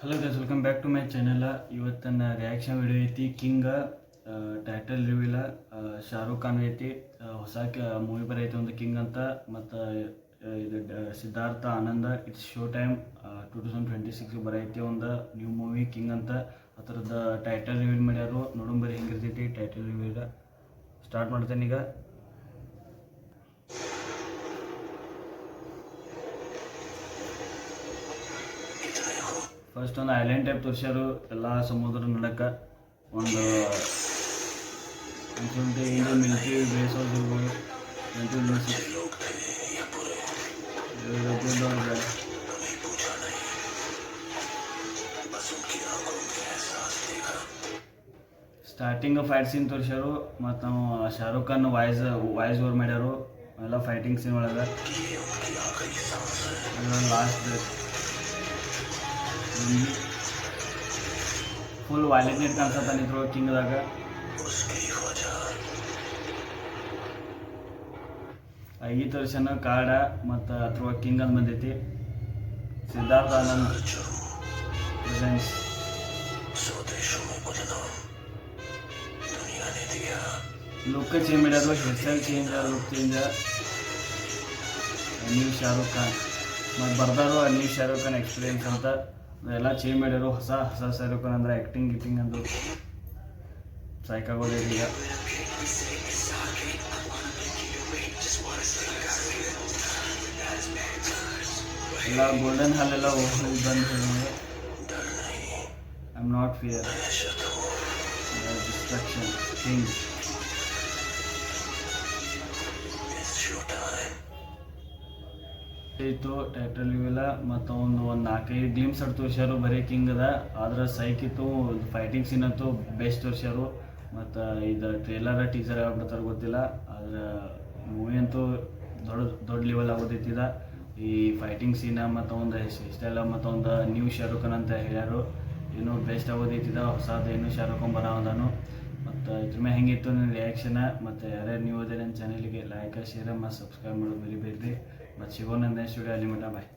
Hello guys, welcome back to my channel. ಇವತ್ತಿನ reaction video ಐತಿ. King title reveal. Shahrukh Khan ಐತಿ. ಹೊಸ ಮೂವಿ ಬರೈತಿ ಒಂದು ಕಿಂಗ್ ಅಂತ. ಮತ್ತು ಇದು Siddharth Anand. It's show time 2026 ಬರೈತಿ ಒಂದು ನ್ಯೂ ಮೂವಿ ಕಿಂಗ್ ಅಂತ. ಅದರದ್ದು ಟೈಟಲ್ ರಿವೀಲ್ ಮಾಡ್ಯಾರು. ನೋಡಂಬರಿ ಹೆಂಗಿರ್ತೈತಿ ಟೈಟಲ್ ರಿವೀಲ್. ಸ್ಟಾರ್ಟ್ ಮಾಡ್ತೇನೆ ಈಗ. ಫಸ್ಟ್ ಒಂದು ಐಲ್ಯಾಂಡ್ ಟೈಪ್ ತೋರಿಸ್ಯಾರು. ಎಲ್ಲ ಸಮುದ್ರ ನಡಕ ಒಂದು ಇಂಡಿಯನ್ ಮಿಲಿಟರಿ ಬೇಸ್ ಇರ್ಬೋದು. ಸ್ಟಾರ್ಟಿಂಗ್ ಫೈಟ್ ಸೀನ್ ತೋರಿಸ್ಯಾರು. ಮತ್ತು ನಾವು ಶಾರುಖ್ ಖಾನ್ ವಾಯ್ಸ್ ಓವರ್ ಮಾಡ್ಯಾರು ಎಲ್ಲ ಫೈಟಿಂಗ್ ಸೀನ್ ಒಳಗೆ. ಲಾಸ್ಟ್ ಫುಲ್ ವೈಲೆಂಟ್ ಕಾಣಿಸ್ತಾನೆ ಇದ್ರೊಳಗೆ ಕಿಂಗ್ದಾಗ. ಈ ತೋರ್ಸನ ಕಾಡ ಮತ್ತು ಅದ್ರೊಳಗೆ ಕಿಂಗ್ ಅಂತ ಬಂದೈತಿ. Siddharth Anand presence. Look change ಮಾಡ್ಯಾರು, hair style change, look change. New Shahrukh Khan ಮತ್ತು ಬರ್ದಾರು ನ್ಯೂ ಶಾರುಖ್ ಖಾನ್ ಎಕ್ಸ್ಪೀರಿಯನ್ಸ್ ಅಂತ. ಎಲ್ಲ ಚೇಂಜ್ ಮಾಡ್ಯಾರು. ಹೊಸ ಶಾರುಖ್ ಖಾನ್ ಅಂದ್ರೆ ಆ್ಯಕ್ಟಿಂಗ್ ಅಂದು ಸಾಕಾಗೋದೈತಿ ಈಗ. ಎಲ್ಲ ಗೋಲ್ಡನ್ ಹಾಲ್ ಎಲ್ಲ ಬಂದು I am not fear destruction king. ಇತ್ತು ಟೈಟಲ್ ಇವೆಲ್ಲ. ಮತ್ತು ಒಂದು 4-5 ಗ್ಲಿಮ್ಸ್ ಅಡ್ ತೋರಿಸ್ಯಾರು ಬರೀ ಕಿಂಗ್ ಅದ. ಆದ್ರೆ ಸೈಕಿತ್ತು ಫೈಟಿಂಗ್ ಸೀನ್ ಅಂತೂ ಬೆಸ್ಟ್ ತೋರಿಸ್ಯಾರು. ಮತ್ತು ಇದು ಟ್ರೇಲರ್ ಟೀಸರ್ ಯಾವಾಗ ಬಿಡ್ತಾರೆ ಗೊತ್ತಿಲ್ಲ. ಆದ್ರೆ ಮೂವಿ ಅಂತೂ ದೊಡ್ಡ ಲೆವೆಲ್ ಆಗೋದೈತಿದ. ಈ ಫೈಟಿಂಗ್ ಸೀನ ಮತ್ತು ಒಂದು ಸ್ಟೈಲ ಮತ್ತು ಒಂದು ನ್ಯೂ ಶಾರುಖ್ ಖಾನ್ ಅಂತ ಹೇಳ್ಯಾರು. ಏನೋ ಬೆಸ್ಟ್ ಆಗೋದೈತಿದ. ಹೊಸದೇನು ಶಾರುಖ್ ಖಾನ್ ಬರೋದಾನು. ಮತ್ತು ಇದ್ರ ಮೇಲೆ ಹೆಂಗಿತ್ತು ನನ್ನ ರಿಯಾಕ್ಷನ. ಮತ್ತು ಯಾರ್ಯಾರು ನೀವು ಅದೇ ನನ್ನ ಚಾನಲ್ಗೆ ಲೈಕ್ ಶೇರ್ ಮತ್ತು ಸಬ್ಸ್ಕ್ರೈಬ್ ಮಾಡೋದು ಮರಿಬೇಡ್ರಿ. ಮತ್ತು ಸಿಗೋಣ ನೆಕ್ಸ್ಟ್ ವಿಡಿಯೋ. ಅಲ್ಲಿ ಮಟ್ಟ ಬಾಯ್.